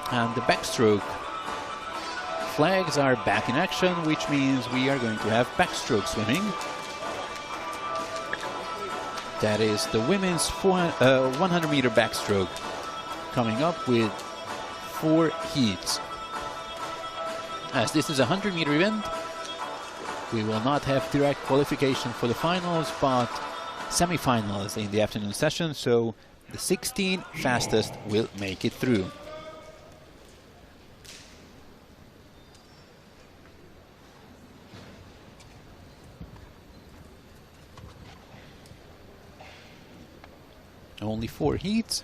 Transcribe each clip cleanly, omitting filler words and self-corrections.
And the backstroke flags are back in action, which means we are going to have backstroke swimming. That is the women's 100-meter backstroke, coming up with 4 heats. As this is a 100-meter event, we will not have direct qualification for the finals, but semi-finals in the afternoon session, so the 16 fastest will make it through. Only 4 heats.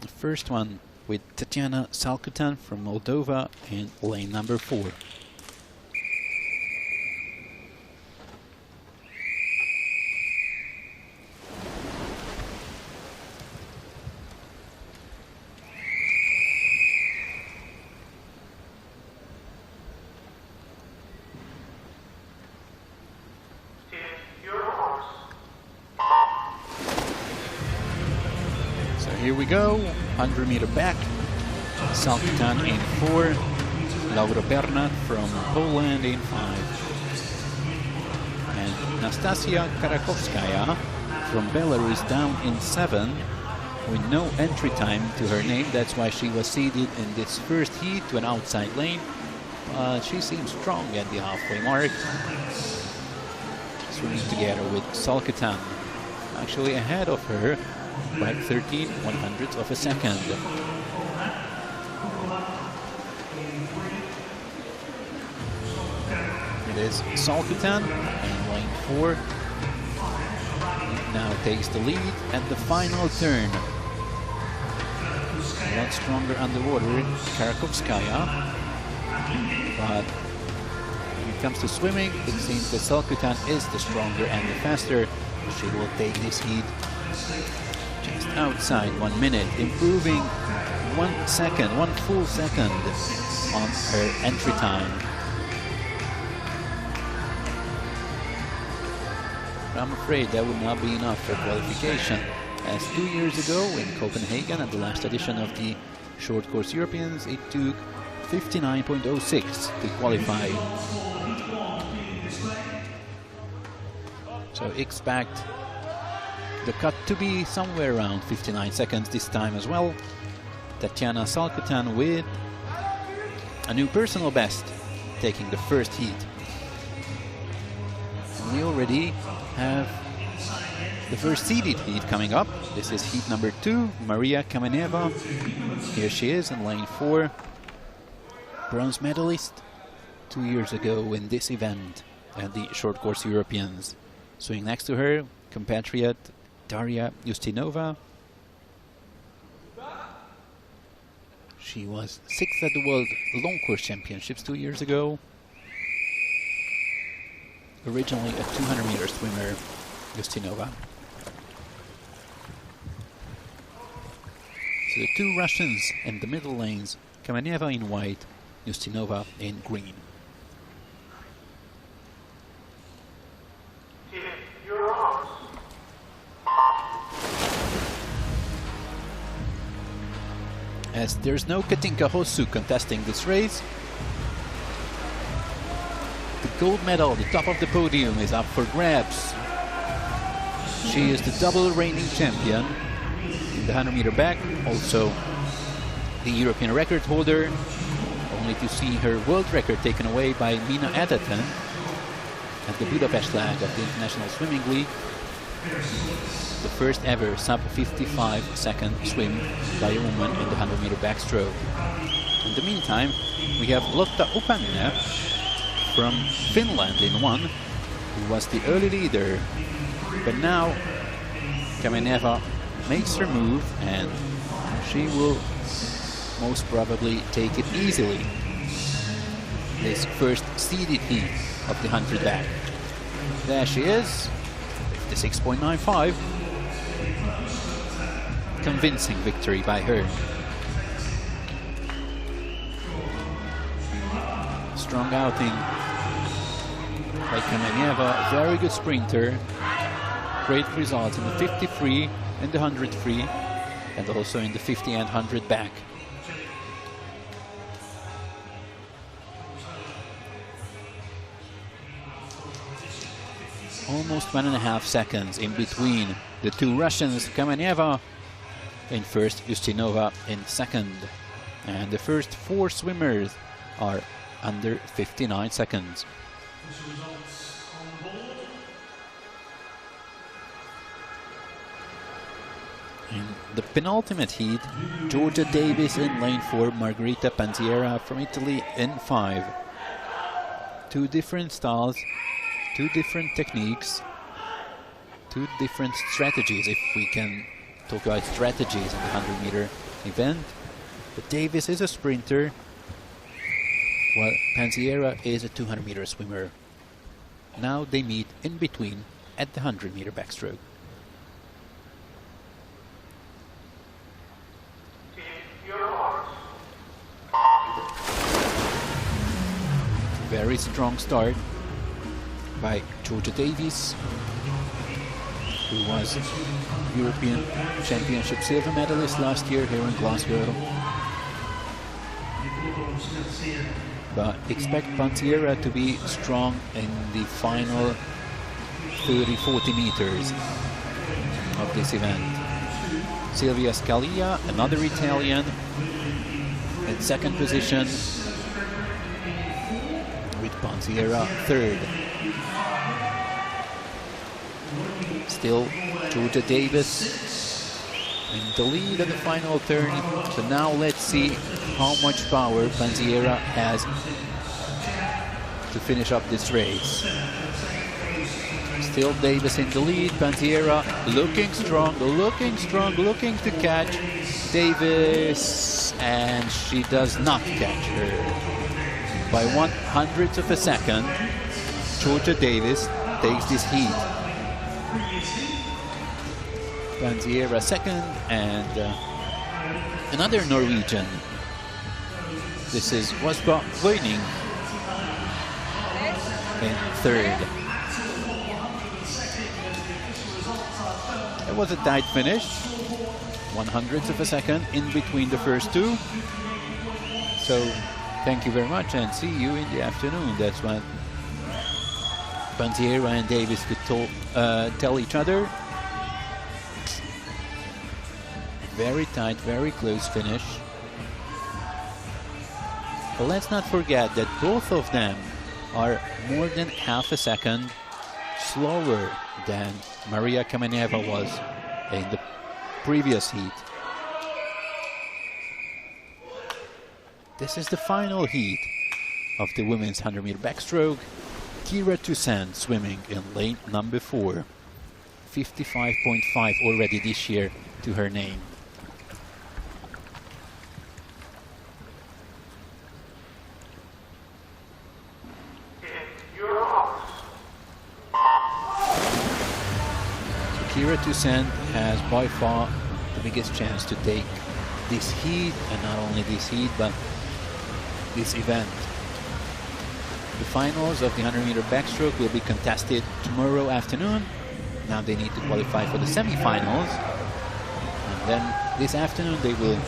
The first one with Tatiana Salkutan from Moldova in lane number 4. Here we go, 100-meter back, Salkutan in 4, Laura Bernat from Poland in 5, and Nastasia Karakovskaya from Belarus down in 7, with no entry time to her name. That's why she was seeded in this first heat to an outside lane, but she seems strong at the halfway mark, swimming together with Salkutan, actually ahead of her by 13/100ths of a second. It is Salkutan in lane 4. Now takes the lead at the final turn. A lot stronger underwater, Karakovskaya. But when it comes to swimming, it seems that Salkutan is the stronger and the faster. She will take this heat just outside 1 minute, improving 1 second, 1 full second on her entry time. But I'm afraid that would not be enough for qualification, as 2 years ago in Copenhagen at the last edition of the Short Course Europeans, it took 59.06 to qualify. So expect the cut to be somewhere around 59 seconds this time as well. Tatiana Salkutan with a new personal best, taking the first heat. We already have the first seeded heat coming up. This is heat number 2, Maria Kameneva. Here she is in lane 4. Bronze medalist 2 years ago in this event at the Short Course Europeans. Swimming next to her, compatriot Daria Justinova. She was 6th at the World Long Course Championships 2 years ago. Originally a 200-meter swimmer, Justinova. So the 2 Russians in the middle lanes, Kameneva in white, Justinova in green. As there's no Katinka Hosu contesting this race, the gold medal, the top of the podium, is up for grabs. She is the double reigning champion in the 100-meter back, also the European record holder, only to see her world record taken away by Mina Ataten at the Budapest flag of the International Swimming League. The first ever sub-55-second swim by a woman in the 100-meter backstroke. In the meantime, we have Lotta Opanen from Finland in 1, who was the early leader. But now Kameneva makes her move, and she will most probably take it easily. This first seeded heat of the 100 back. There she is, 56.95. Convincing victory by her. Strong outing by Kameneva, very good sprinter. Great results in the 50 free, in the 100 free, and also in the 50 and 100 back. almost 1.5 seconds in between the two Russians, Kameneva in first, Ustinova in second. And the first 4 swimmers are under 59 seconds. In the penultimate heat, Georgia Davis in lane 4, Margherita Panziera from Italy in 5. 2 different styles, 2 different techniques, 2 different strategies, if we can talk about strategies in the 100-meter event. But Davis is a sprinter, while Panziera is a 200-meter swimmer. Now they meet in between at the 100-meter backstroke. Very strong start by Georgia Davis, who was European Championship silver medalist last year here in Glasgow. But expect Panziera to be strong in the final 30-40 meters of this event. Silvia Scalia, another Italian, in second position, with Panziera third. Still Georgia Davis in the lead at the final turn. So now let's see how much power Panziera has to finish up this race. Still Davis in the lead. Panziera looking strong, looking to catch Davis, and she does not catch her. By 1/100th of a second, Georgia Davis takes this heat. Panziera second, and another Norwegian. This is Wasba Wøyning in third. It was a tight finish, 1/100th of a second in between the first two. So thank you very much and see you in the afternoon. That's what Panziera and Davis could tell each other. Very tight, very close finish. But let's not forget that both of them are more than half a second slower than Maria Kameneva was in the previous heat. This is the final heat of the women's 100-meter backstroke. Kira Toussaint swimming in lane number 4. 55.5 already this year to her name. Kira Toussaint has by far the biggest chance to take this heat, and not only this heat, but this event. The finals of the 100-meter backstroke will be contested tomorrow afternoon. Now they need to qualify for the semi-finals, and then this afternoon they will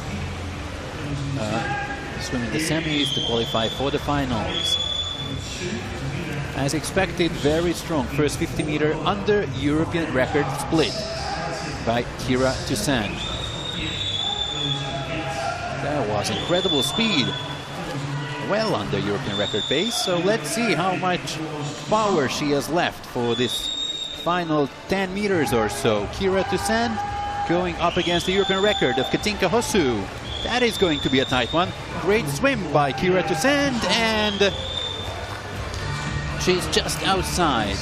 swim in the semis to qualify for the finals. As expected, very strong first 50-meter under European record split by Kira Toussaint. That was incredible speed, well under European record pace. So let's see how much power she has left for this final 10 meters or so. Kira Toussaint going up against the European record of Katinka Hosszu. That is going to be a tight one. Great swim by Kira Toussaint, and she's just outside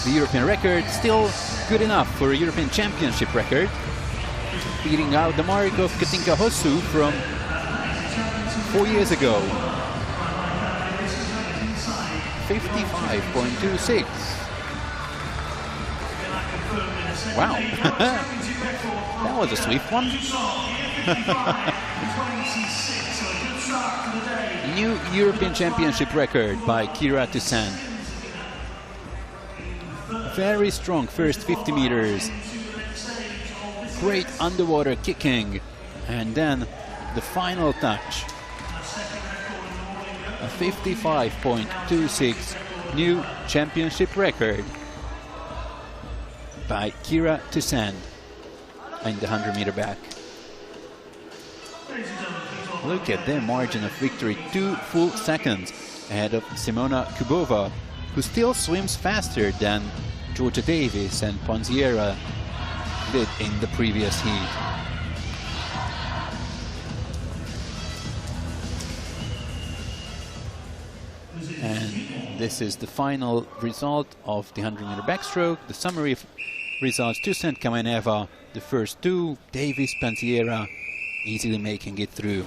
the European record. Still good enough for a European Championship record, beating out the mark of Katinka Hosszu from 4 years ago. 55.26. Wow. That was a swift one. New European Championship record by Kira Toussaint. Very strong first 50 meters. Great underwater kicking. And then the final touch. A 55.26 new championship record. by Kira Toussaint in the 100-meter back. Look at their margin of victory, 2 full seconds ahead of Simona Kubova, who still swims faster than Georgia Davis and Ponziera did in the previous heat. And this is the final result of the 100-meter backstroke. The summary of results: Toussaint, Kameneva, the first two, Davis, Ponziera easily making it through.